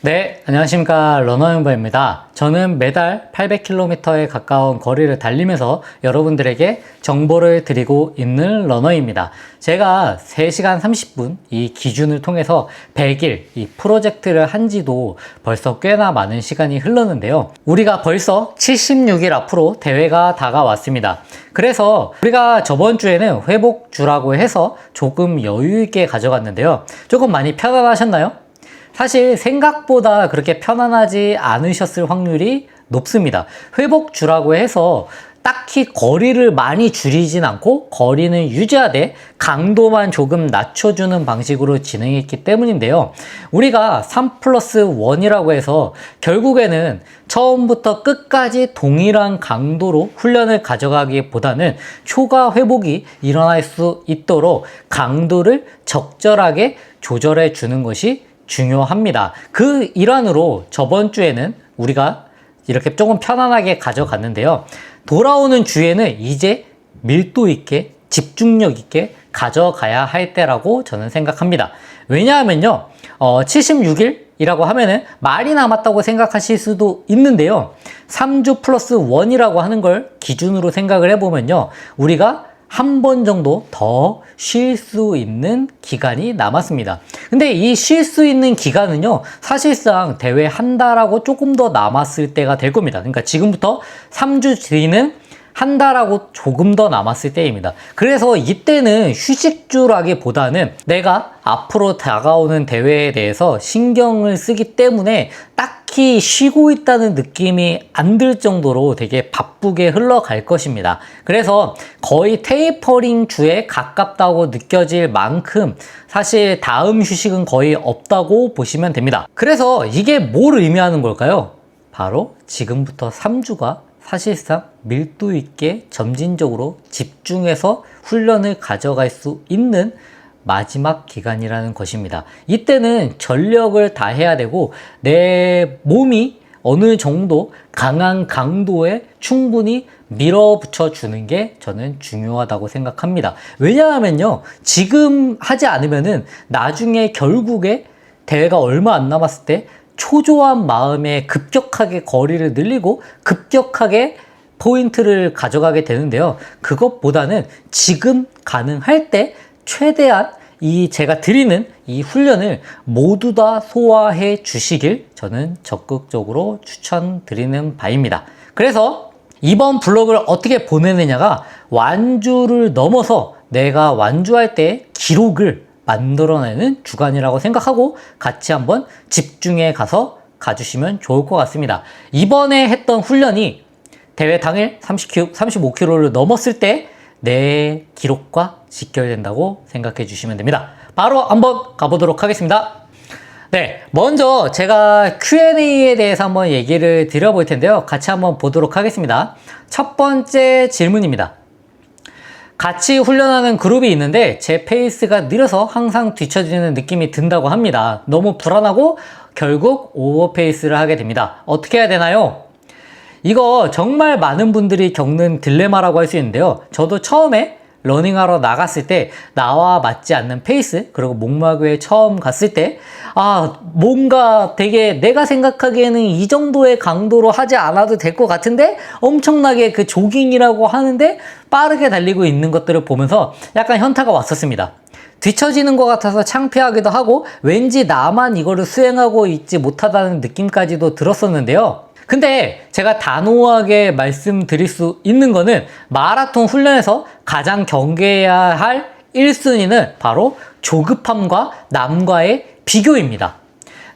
네, 안녕하십니까. 러너멤버입니다. 저는 매달 800km에 가까운 거리를 달리면서 여러분들에게 정보를 드리고 있는 러너입니다. 제가 3시간 30분 이 기준을 통해서 100일 이 프로젝트를 한 지도 벌써 꽤나 많은 시간이 흘렀는데요. 우리가 벌써 76일 앞으로 대회가 다가왔습니다. 그래서 우리가 저번 주에는 회복주라고 해서 조금 여유 있게 가져갔는데요. 조금 많이 편안하셨나요? 사실 생각보다 그렇게 편안하지 않으셨을 확률이 높습니다. 회복주라고 해서 딱히 거리를 많이 줄이진 않고 거리는 유지하되 강도만 조금 낮춰주는 방식으로 진행했기 때문인데요. 우리가 3+1이라고 해서 결국에는 처음부터 끝까지 동일한 강도로 훈련을 가져가기보다는 초과 회복이 일어날 수 있도록 강도를 적절하게 조절해 주는 것이 중요합니다. 그 일환으로 저번 주에는 우리가 이렇게 조금 편안하게 가져갔는데요. 돌아오는 주에는 이제 밀도 있게 집중력 있게 가져가야 할 때라고 저는 생각합니다. 왜냐하면요, 76일이라고 하면은 말이 남았다고 생각하실 수도 있는데요. 3주 플러스 1이라고 하는 걸 기준으로 생각을 해보면요. 우리가 한 번 정도 더 쉴 수 있는 기간이 남았습니다. 근데 이 쉴 수 있는 기간은요, 사실상 대회 한 달하고 조금 더 남았을 때가 될 겁니다. 그러니까 지금부터 3주 뒤는 한 달하고 조금 더 남았을 때입니다. 그래서 이때는 휴식주라기보다는 내가 앞으로 다가오는 대회에 대해서 신경을 쓰기 때문에 딱히 쉬고 있다는 느낌이 안 들 정도로 되게 바쁘게 흘러갈 것입니다. 그래서 거의 테이퍼링 주에 가깝다고 느껴질 만큼 사실 다음 휴식은 거의 없다고 보시면 됩니다. 그래서 이게 뭘 의미하는 걸까요? 바로 지금부터 3주가 사실상 밀도 있게 점진적으로 집중해서 훈련을 가져갈 수 있는 마지막 기간이라는 것입니다. 이때는 전력을 다해야 되고 내 몸이 어느 정도 강한 강도에 충분히 밀어붙여 주는 게 저는 중요하다고 생각합니다. 왜냐하면요, 지금 하지 않으면은 나중에 결국에 대회가 얼마 안 남았을 때 초조한 마음에 급격하게 거리를 늘리고 급격하게 포인트를 가져가게 되는데요. 그것보다는 지금 가능할 때 최대한 제가 드리는 이 훈련을 모두 다 소화해 주시길 저는 적극적으로 추천드리는 바입니다. 그래서 이번 블록을 어떻게 보내느냐가 완주를 넘어서 내가 완주할 때 기록을 만들어내는 주간이라고 생각하고 같이 한번 집중해 가서 가주시면 좋을 것 같습니다. 이번에 했던 훈련이 대회 당일 35km를 넘었을 때 내 기록과 직결된다고 생각해 주시면 됩니다. 바로 한번 가보도록 하겠습니다. 네, 먼저 제가 Q&A에 대해서 한번 얘기를 드려볼 텐데요. 같이 한번 보도록 하겠습니다. 첫 번째 질문입니다. 같이 훈련하는 그룹이 있는데 제 페이스가 느려서 항상 뒤처지는 느낌이 든다고 합니다. 너무 불안하고 결국 오버페이스를 하게 됩니다. 어떻게 해야 되나요? 이거 정말 많은 분들이 겪는 딜레마라고 할 수 있는데요. 저도 처음에 러닝하러 나갔을 때 나와 맞지 않는 페이스, 그리고 목마교에 처음 갔을 때 뭔가 되게 내가 생각하기에는 이 정도의 강도로 하지 않아도 될 것 같은데 엄청나게 그 조깅이라고 하는데 빠르게 달리고 있는 것들을 보면서 약간 현타가 왔었습니다. 뒤처지는 것 같아서 창피하기도 하고 왠지 나만 이거를 수행하고 있지 못하다는 느낌까지도 들었었는데요. 근데 제가 단호하게 말씀드릴 수 있는 거는 마라톤 훈련에서 가장 경계해야 할 1순위는 바로 조급함과 남과의 비교입니다.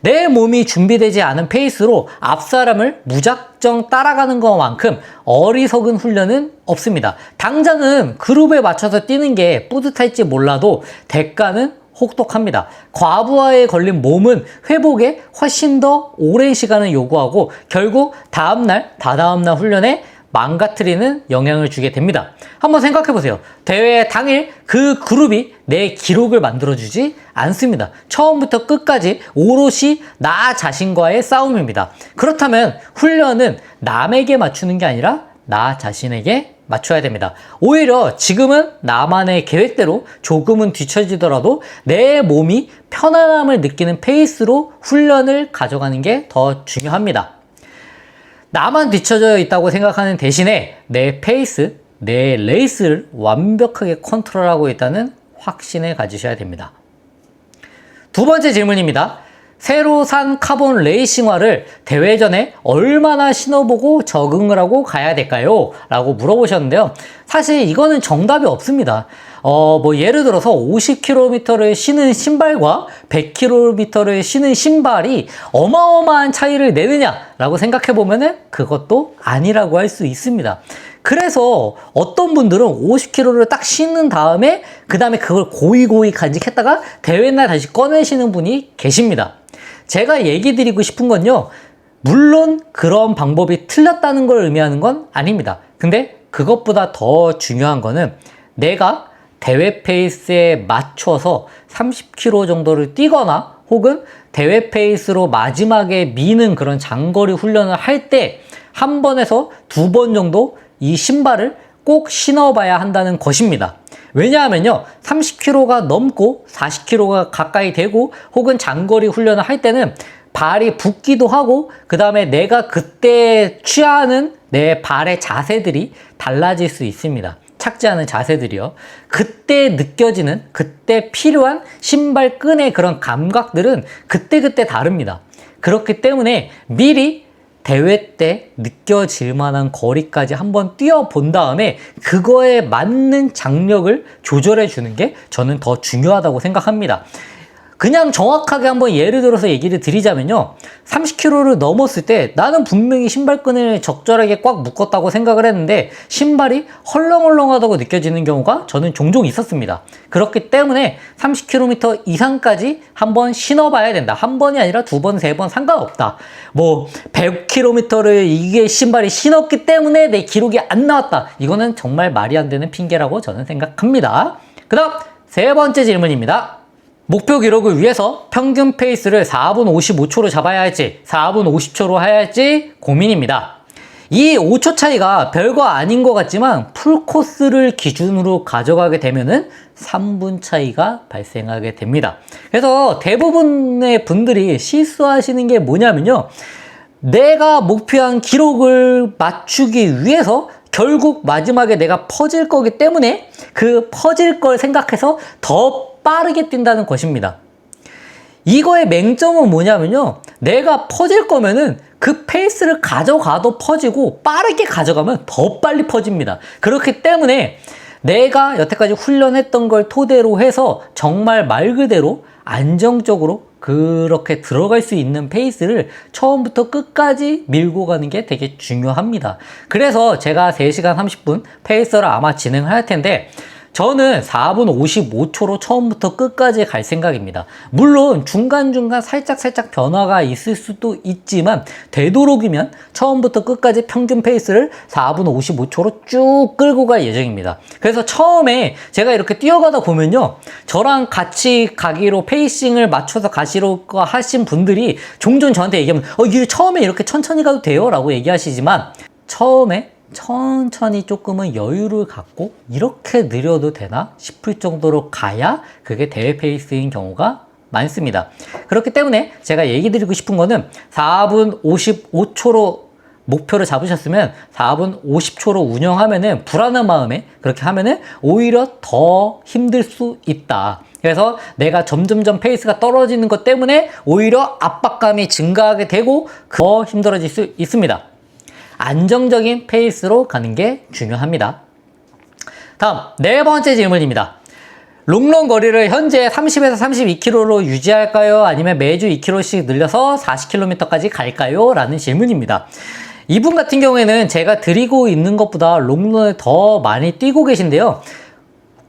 내 몸이 준비되지 않은 페이스로 앞 사람을 무작정 따라가는 것만큼 어리석은 훈련은 없습니다. 당장은 그룹에 맞춰서 뛰는 게 뿌듯할지 몰라도 대가는 혹독합니다. 과부하에 걸린 몸은 회복에 훨씬 더 오랜 시간을 요구하고 결국 다음날, 다다음날 훈련에 망가뜨리는 영향을 주게 됩니다. 한번 생각해 보세요. 대회 당일 그 그룹이 내 기록을 만들어주지 않습니다. 처음부터 끝까지 오롯이 나 자신과의 싸움입니다. 그렇다면 훈련은 남에게 맞추는 게 아니라 나 자신에게 맞춰야 됩니다. 오히려 지금은 나만의 계획대로 조금은 뒤처지더라도 내 몸이 편안함을 느끼는 페이스로 훈련을 가져가는 게 더 중요합니다. 나만 뒤처져 있다고 생각하는 대신에 내 페이스, 내 레이스를 완벽하게 컨트롤하고 있다는 확신을 가지셔야 됩니다. 두 번째 질문입니다. 새로 산 카본 레이싱화를 대회 전에 얼마나 신어보고 적응을 하고 가야 될까요? 라고 물어보셨는데요. 사실 이거는 정답이 없습니다. 예를 들어서 50km를 신은 신발과 100km를 신은 신발이 어마어마한 차이를 내느냐라고 생각해보면은 그것도 아니라고 할 수 있습니다. 그래서 어떤 분들은 50km를 딱 신은 다음에 그 다음에 그걸 고이고이 간직했다가 대회날 다시 꺼내시는 분이 계십니다. 제가 얘기 드리고 싶은 건요, 물론 그런 방법이 틀렸다는 걸 의미하는 건 아닙니다. 근데 그것보다 더 중요한 거는 내가 대회 페이스에 맞춰서 30km 정도를 뛰거나 혹은 대회 페이스로 마지막에 미는 그런 장거리 훈련을 할 때 한 번에서 두 번 정도 이 신발을 꼭 신어봐야 한다는 것입니다. 왜냐하면요, 30km가 넘고 40km가 가까이 되고 혹은 장거리 훈련을 할 때는 발이 붓기도 하고 그 다음에 내가 그때 취하는 내 발의 자세들이 달라질 수 있습니다. 착지하는 자세들이요. 그때 느껴지는, 그때 필요한 신발 끈의 그런 감각들은 그때그때 다릅니다. 그렇기 때문에 미리 대회 때 느껴질 만한 거리까지 한번 뛰어본 다음에 그거에 맞는 장력을 조절해 주는 게 저는 더 중요하다고 생각합니다. 그냥 정확하게 한번 예를 들어서 얘기를 드리자면요, 30km를 넘었을 때 나는 분명히 신발끈을 적절하게 꽉 묶었다고 생각을 했는데 신발이 헐렁헐렁하다고 느껴지는 경우가 저는 종종 있었습니다. 그렇기 때문에 30km 이상까지 한번 신어봐야 된다. 한 번이 아니라 두 번, 세 번 상관없다. 100km를 이게 신발이 신었기 때문에 내 기록이 안 나왔다. 이거는 정말 말이 안 되는 핑계라고 저는 생각합니다. 그 다음 세 번째 질문입니다. 목표 기록을 위해서 평균 페이스를 4분 55초로 잡아야 할지 4분 50초로 해야 할지 고민입니다. 이 5초 차이가 별거 아닌 것 같지만 풀코스를 기준으로 가져가게 되면은 3분 차이가 발생하게 됩니다. 그래서 대부분의 분들이 실수하시는 게 뭐냐면요, 내가 목표한 기록을 맞추기 위해서 결국 마지막에 내가 퍼질 거기 때문에 그 퍼질 걸 생각해서 더 빠르게 뛴다는 것입니다. 이거의 맹점은 뭐냐면요, 내가 퍼질 거면은 그 페이스를 가져가도 퍼지고 빠르게 가져가면 더 빨리 퍼집니다. 그렇기 때문에 내가 여태까지 훈련했던 걸 토대로 해서 정말 말 그대로 안정적으로 그렇게 들어갈 수 있는 페이스를 처음부터 끝까지 밀고 가는 게 되게 중요합니다. 그래서 제가 3시간 30분 페이스를 아마 진행을 할 텐데 저는 4분 55초로 처음부터 끝까지 갈 생각입니다. 물론 중간중간 살짝 변화가 있을 수도 있지만 되도록이면 처음부터 끝까지 평균 페이스를 4분 55초로 쭉 끌고 갈 예정입니다. 그래서 처음에 제가 이렇게 뛰어가다 보면요, 저랑 같이 가기로 페이싱을 맞춰서 가시려고 하신 분들이 종종 저한테 얘기하면 이게 처음에 이렇게 천천히 가도 돼요? 라고 얘기하시지만 처음에 천천히 조금은 여유를 갖고 이렇게 느려도 되나 싶을 정도로 가야 그게 대회 페이스인 경우가 많습니다. 그렇기 때문에 제가 얘기 드리고 싶은 거는 4분 55초로 목표를 잡으셨으면 4분 50초로 운영하면은 불안한 마음에 그렇게 하면은 오히려 더 힘들 수 있다. 그래서 내가 점점점 페이스가 떨어지는 것 때문에 오히려 압박감이 증가하게 되고 더 힘들어질 수 있습니다. 안정적인 페이스로 가는 게 중요합니다. 다음 네 번째 질문입니다. 롱런 거리를 현재 30에서 32km로 유지할까요? 아니면 매주 2km씩 늘려서 40km까지 갈까요? 라는 질문입니다. 이분 같은 경우에는 제가 드리고 있는 것보다 롱런을 더 많이 뛰고 계신데요,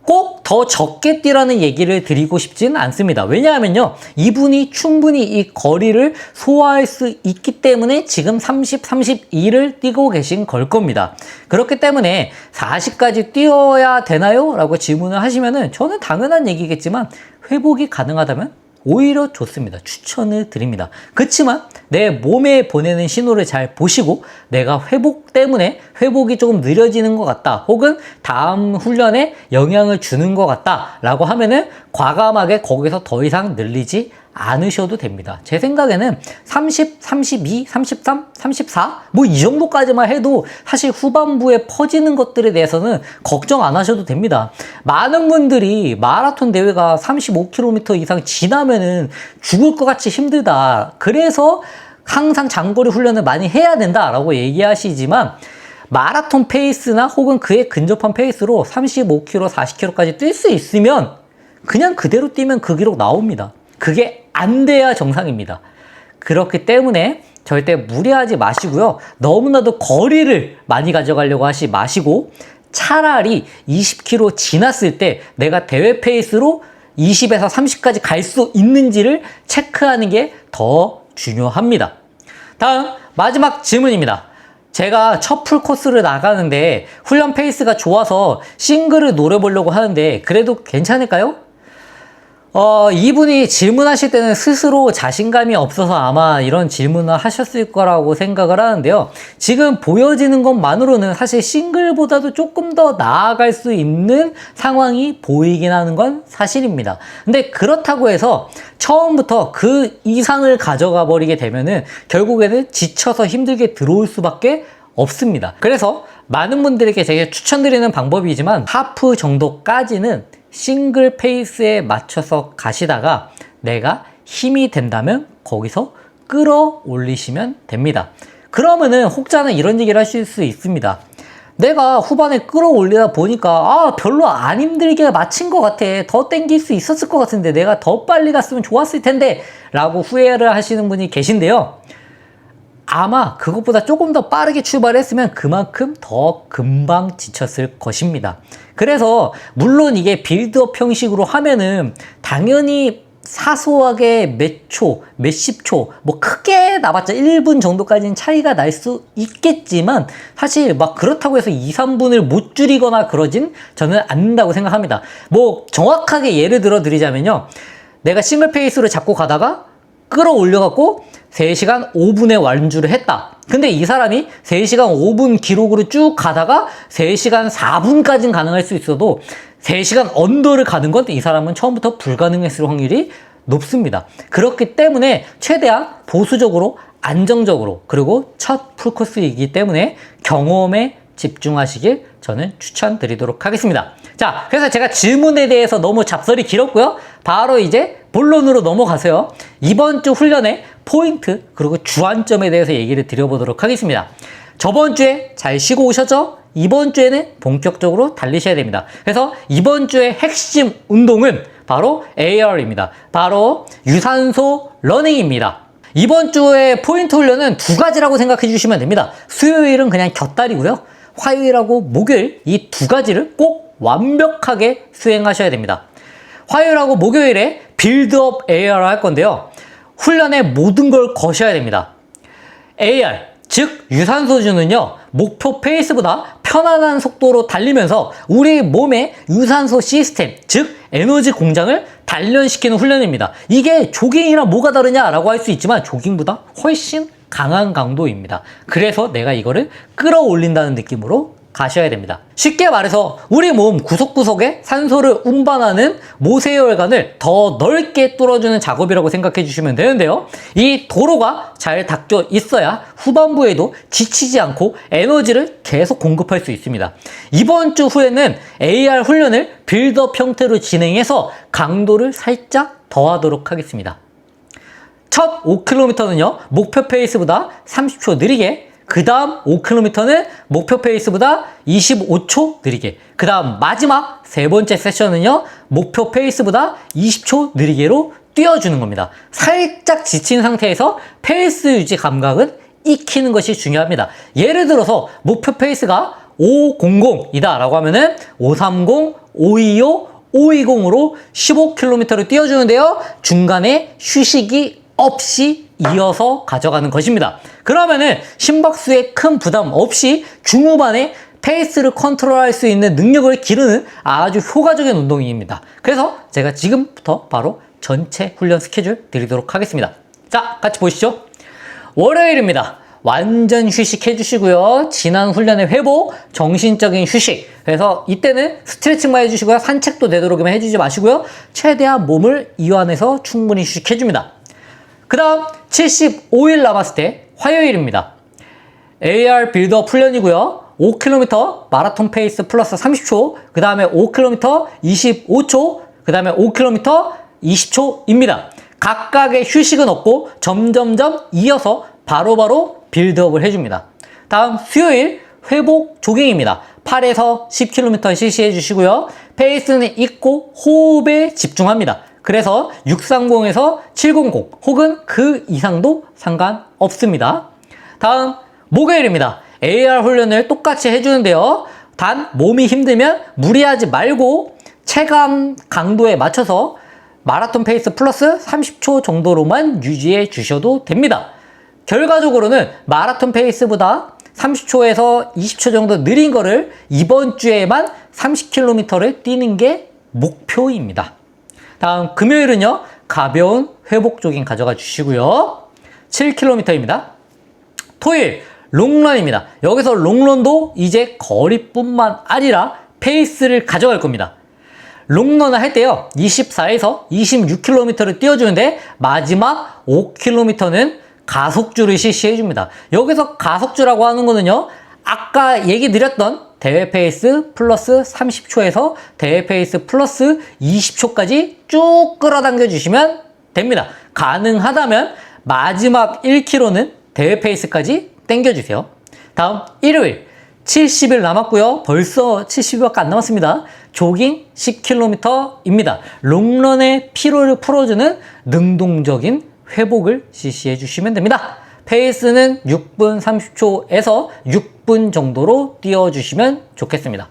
꼭 더 적게 뛰라는 얘기를 드리고 싶진 않습니다. 왜냐하면요, 이분이 충분히 이 거리를 소화할 수 있기 때문에 지금 30, 32를 뛰고 계신 걸 겁니다. 그렇기 때문에 40까지 뛰어야 되나요? 라고 질문을 하시면은 저는 당연한 얘기겠지만 회복이 가능하다면 오히려 좋습니다. 추천을 드립니다. 그렇지만 내 몸에 보내는 신호를 잘 보시고 내가 회복 때문에 회복이 조금 느려지는 것 같다, 혹은 다음 훈련에 영향을 주는 것 같다 라고 하면은 과감하게 거기서 더 이상 늘리지 않으셔도 됩니다. 제 생각에는 30, 32, 33, 34 뭐 이 정도까지만 해도 사실 후반부에 퍼지는 것들에 대해서는 걱정 안 하셔도 됩니다. 많은 분들이 마라톤 대회가 35km 이상 지나면은 죽을 것 같이 힘들다, 그래서 항상 장거리 훈련을 많이 해야 된다라고 얘기하시지만, 마라톤 페이스나 혹은 그에 근접한 페이스로 35km, 40km까지 뛸 수 있으면 그냥 그대로 뛰면 그 기록 나옵니다. 그게 안 돼야 정상입니다. 그렇기 때문에 절대 무리하지 마시고요. 너무나도 거리를 많이 가져가려고 하지 마시고, 차라리 20km 지났을 때 내가 대회 페이스로 20에서 30까지 갈 수 있는지를 체크하는 게 더 중요합니다. 다음 마지막 질문입니다. 제가 첫 풀코스를 나가는데 훈련 페이스가 좋아서 싱글을 노려보려고 하는데 그래도 괜찮을까요? 이분이 질문하실 때는 스스로 자신감이 없어서 아마 이런 질문을 하셨을 거라고 생각을 하는데요. 지금 보여지는 것만으로는 사실 싱글보다도 조금 더 나아갈 수 있는 상황이 보이긴 하는 건 사실입니다. 근데 그렇다고 해서 처음부터 그 이상을 가져가 버리게 되면은 결국에는 지쳐서 힘들게 들어올 수밖에 없습니다. 그래서 많은 분들에게 제가 추천드리는 방법이지만 하프 정도까지는 싱글 페이스에 맞춰서 가시다가 내가 힘이 된다면 거기서 끌어올리시면 됩니다. 그러면은 혹자는 이런 얘기를 하실 수 있습니다. 내가 후반에 끌어올리다 보니까 별로 안 힘들게 마친 것 같아, 더 땡길 수 있었을 것 같은데 내가 더 빨리 갔으면 좋았을 텐데 라고 후회를 하시는 분이 계신데요. 아마 그것보다 조금 더 빠르게 출발했으면 그만큼 더 금방 지쳤을 것입니다. 그래서 물론 이게 빌드업 형식으로 하면은 당연히 사소하게 몇 초, 몇십 초, 뭐 크게 나봤자 1분 정도까지는 차이가 날 수 있겠지만 사실 막 그렇다고 해서 2, 3분을 못 줄이거나 그러진 저는 않는다고 생각합니다. 뭐 정확하게 예를 들어 드리자면요. 내가 싱글 페이스로 잡고 가다가 끌어올려갖고 3시간 5분에 완주를 했다. 근데 이 사람이 3시간 5분 기록으로 쭉 가다가 3시간 4분까지는 가능할 수 있어도 3시간 언더를 가는 건 이 사람은 처음부터 불가능했을 확률이 높습니다. 그렇기 때문에 최대한 보수적으로, 안정적으로, 그리고 첫 풀코스이기 때문에 경험에 집중하시길 저는 추천드리도록 하겠습니다. 자, 그래서 제가 질문에 대해서 너무 잡설이 길었고요. 바로 이제 본론으로 넘어가세요. 이번 주 훈련의 포인트 그리고 주안점에 대해서 얘기를 드려보도록 하겠습니다. 저번 주에 잘 쉬고 오셨죠? 이번 주에는 본격적으로 달리셔야 됩니다. 그래서 이번 주의 핵심 운동은 바로 AR입니다. 바로 유산소 러닝입니다. 이번 주의 포인트 훈련은 두 가지라고 생각해 주시면 됩니다. 수요일은 그냥 곁다리고요. 화요일하고 목요일 이 두 가지를 꼭 완벽하게 수행하셔야 됩니다. 화요일하고 목요일에 빌드업 AR을 할 건데요. 훈련의 모든 걸 거셔야 됩니다. AR, 즉 유산소주는요. 목표 페이스보다 편안한 속도로 달리면서 우리 몸의 유산소 시스템, 즉 에너지 공장을 단련시키는 훈련입니다. 이게 조깅이랑 뭐가 다르냐라고 할 수 있지만 조깅보다 훨씬 강한 강도입니다. 그래서 내가 이거를 끌어올린다는 느낌으로 가셔야 됩니다. 쉽게 말해서 우리 몸 구석구석에 산소를 운반하는 모세혈관을 더 넓게 뚫어주는 작업이라고 생각해 주시면 되는데요. 이 도로가 잘 닦여 있어야 후반부에도 지치지 않고 에너지를 계속 공급할 수 있습니다. 이번 주 후에는 AR 훈련을 빌드업 형태로 진행해서 강도를 살짝 더하도록 하겠습니다. 첫 5km는요, 목표 페이스보다 30초 느리게, 그 다음 5km는 목표 페이스보다 25초 느리게, 그 다음 마지막 세 번째 세션은요, 목표 페이스보다 20초 느리게로 뛰어주는 겁니다. 살짝 지친 상태에서 페이스 유지 감각은 익히는 것이 중요합니다. 예를 들어서 목표 페이스가 500이다 라고 하면은 530, 525, 520으로 15km를 뛰어주는데요. 중간에 휴식이 없이 이어서 가져가는 것입니다. 그러면은 심박수에 큰 부담 없이 중후반에 페이스를 컨트롤할 수 있는 능력을 기르는 아주 효과적인 운동입니다. 그래서 제가 지금부터 바로 전체 훈련 스케줄 드리도록 하겠습니다. 자, 같이 보시죠. 월요일입니다. 완전 휴식해 주시고요. 지난 훈련의 회복, 정신적인 휴식. 그래서 이때는 스트레칭만 해주시고요. 산책도 되도록이면 해주지 마시고요. 최대한 몸을 이완해서 충분히 휴식해 줍니다. 그 다음 75일 남았을 때 화요일입니다. AR 빌드업 훈련이고요. 5km 마라톤 페이스 플러스 30초, 그 다음에 5km 25초, 그 다음에 5km 20초입니다. 각각의 휴식은 없고 점점점 이어서 바로바로 빌드업을 해줍니다. 다음 수요일 회복 조깅입니다. 8에서 10km 실시해 주시고요. 페이스는 있고 호흡에 집중합니다. 그래서 630에서 700 혹은 그 이상도 상관없습니다. 다음 목요일입니다. AR 훈련을 똑같이 해주는데요. 단 몸이 힘들면 무리하지 말고 체감 강도에 맞춰서 마라톤 페이스 플러스 30초 정도로만 유지해 주셔도 됩니다. 결과적으로는 마라톤 페이스보다 30초에서 20초 정도 느린 거를 이번 주에만 30km를 뛰는 게 목표입니다. 다음 금요일은요. 가벼운 회복 조깅 가져가 주시고요. 7km입니다. 토요일 롱런입니다. 여기서 롱런도 이제 거리뿐만 아니라 페이스를 가져갈 겁니다. 롱런을 할 때요. 24에서 26km를 뛰어주는데 마지막 5km는 가속주를 실시해 줍니다. 여기서 가속주라고 하는 거는요. 아까 얘기 드렸던 대회 페이스 플러스 30초에서 대회 페이스 플러스 20초까지 쭉 끌어당겨 주시면 됩니다. 가능하다면 마지막 1km는 대회 페이스까지 당겨주세요. 다음 일요일 70일 남았고요. 벌써 70일밖에 안 남았습니다. 조깅 10km입니다. 롱런의 피로를 풀어주는 능동적인 회복을 실시해 주시면 됩니다. 페이스는 6분 30초에서 6분 정도로 뛰어주시면 좋겠습니다.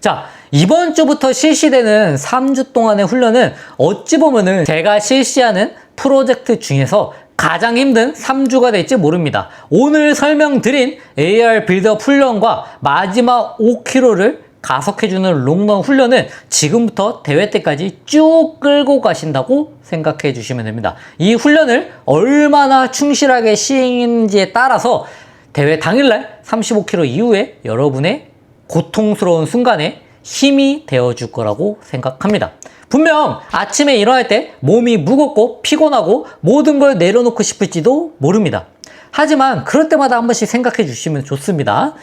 자, 이번 주부터 실시되는 3주 동안의 훈련은 어찌 보면은 제가 실시하는 프로젝트 중에서 가장 힘든 3주가 될지 모릅니다. 오늘 설명드린 AR 빌드업 훈련과 마지막 5km를 가속해주는 롱런 훈련은 지금부터 대회 때까지 쭉 끌고 가신다고 생각해 주시면 됩니다. 이 훈련을 얼마나 충실하게 시행했는지에 따라서 대회 당일날 35km 이후에 여러분의 고통스러운 순간에 힘이 되어줄 거라고 생각합니다. 분명 아침에 일어날 때 몸이 무겁고 피곤하고 모든 걸 내려놓고 싶을지도 모릅니다. 하지만 그럴 때마다 한 번씩 생각해 주시면 좋습니다.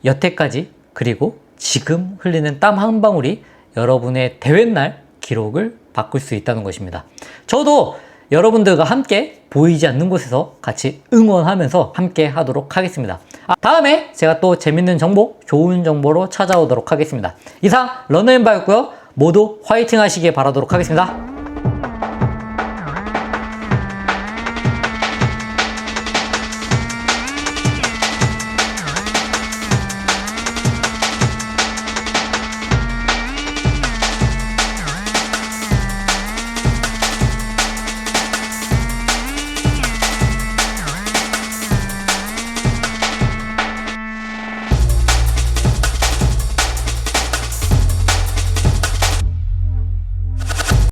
여태까지 그리고 지금 흘리는 땀 한 방울이 여러분의 대회날 기록을 바꿀 수 있다는 것입니다. 저도 여러분들과 함께 보이지 않는 곳에서 같이 응원하면서 함께 하도록 하겠습니다. 다음에 제가 또 재밌는 정보, 좋은 정보로 찾아오도록 하겠습니다. 이상 러너앤바였고요. 모두 화이팅 하시길 바라도록 하겠습니다.